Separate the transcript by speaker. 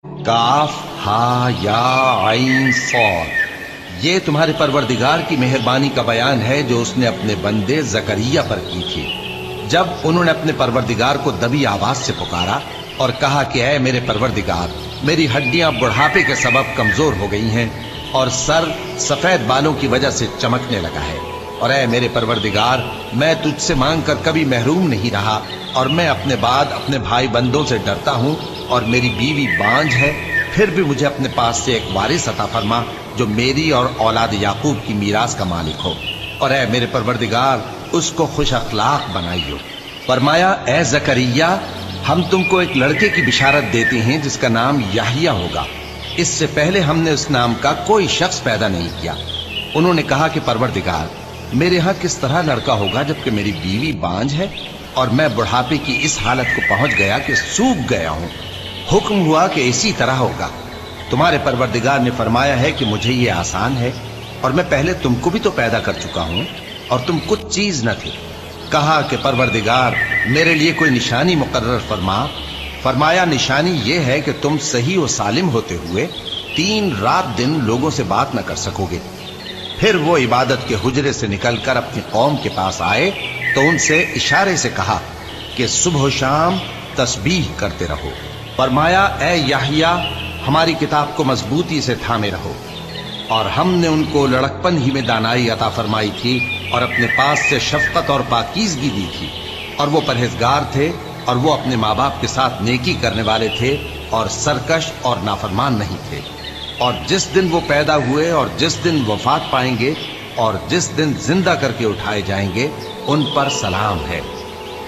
Speaker 1: काफ हा या आइन सौद, ये तुम्हारे परवरदिगार की मेहरबानी का बयान है जो उसने अपने बंदे जकरिया पर की थी, जब उन्होंने अपने परवरदिगार को दबी आवाज से पुकारा और कहा कि ऐ मेरे परवरदिगार, मेरी हड्डियां बुढ़ापे के सबब कमजोर हो गई हैं और सर सफेद बालों की वजह से चमकने लगा है। और ऐ मेरे परवरदिगार, मैं तुझसे मांग कर कभी महरूम नहीं रहा और मैं अपने बाद अपने भाई बंदों से डरता हूं और मेरी बीवी बांझ है, फिर भी मुझे अपने पास से एक वारिस अता फरमा जो मेरी और औलाद याकूब की मीरास का मालिक हो। और ऐ मेरे परवरदिगार, उसको खुश अखलाक बनाइयो। फरमाया, ऐ जकरिया, हम तुमको एक लड़के की बिशारत देते हैं जिसका नाम याहिया होगा। इससे पहले हमने उस नाम का कोई शख्स पैदा नहीं किया। उन्होंने कहा कि परवरदिगार, मेरे यहां किस तरह लड़का होगा जबकि मेरी बीवी बांझ है और मैं बुढ़ापे की इस हालत को पहुंच गया कि सूख गया हूं। हुक्म हुआ कि इसी तरह होगा। तुम्हारे परवरदिगार ने फरमाया है कि मुझे ये आसान है और मैं पहले तुमको भी तो पैदा कर चुका हूं और तुम कुछ चीज न थे। कहा कि परवरदिगार, मेरे लिए कोई निशानी मुकर्रर फरमा। फरमाया, निशानी ये है कि तुम सही और सालिम होते हुए 3 रात दिन लोगों से बात न कर सकोगे। फिर वो इबादत के हुजरे से निकलकर अपनी कौम के पास आए तो उनसे इशारे से कहा कि सुबह शाम तस्बीह करते रहो। फरमाया, ऐ याहिया, हमारी किताब को मजबूती से थामे रहो। और हमने उनको लड़कपन ही में दानाई अता फरमाई थी और अपने पास से शफकत और पाकीज़गी दी थी, और वो परहेजगार थे और वो अपने माँ बाप के साथ नेकी करने वाले थे और सरकश और नाफरमान नहीं थे। और जिस दिन वो पैदा हुए और जिस दिन वफात पाएंगे और जिस दिन जिंदा करके उठाए जाएंगे, उन पर सलाम है।